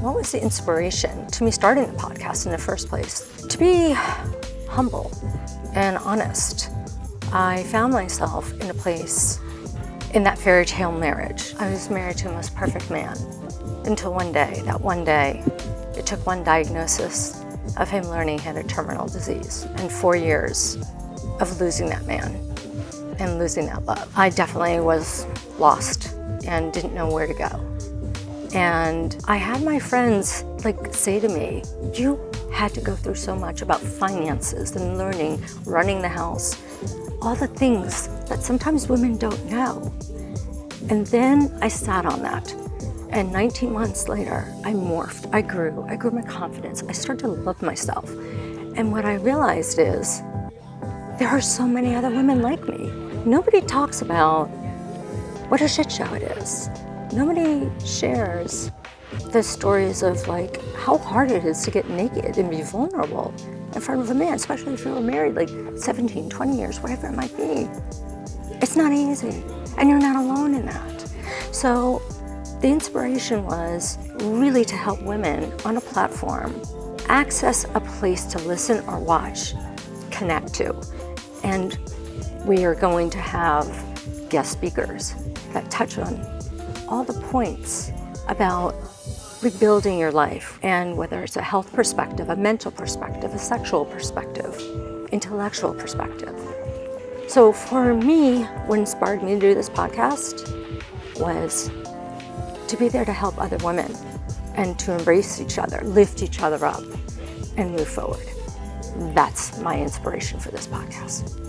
What was the inspiration to me starting the podcast in the first place? To be humble and honest. I found myself in a place in that fairy tale marriage. I was married to the most perfect man until one day, it took one diagnosis of him learning he had a terminal disease and 4 years of losing that man and losing that love. I definitely was lost and didn't know where to go. And I had my friends say to me, you had to go through so much about finances and learning, running the house, all the things that sometimes women don't know. And then I sat on that. And 19 months later, I morphed, I grew my confidence. I started to love myself. And what I realized is, there are so many other women like me. Nobody talks about what a shit show it is. Nobody shares the stories of how hard it is to get naked and be vulnerable in front of a man, especially if you were married 17, 20 years, whatever it might be. It's not easy, and you're not alone in that. So the inspiration was really to help women on a platform access a place to listen or watch, connect to. And we are going to have guest speakers that touch on all the points about rebuilding your life, and whether it's a health perspective, a mental perspective, a sexual perspective, intellectual perspective. So for me, what inspired me to do this podcast was to be there to help other women and to embrace each other, lift each other up, and move forward. That's my inspiration for this podcast.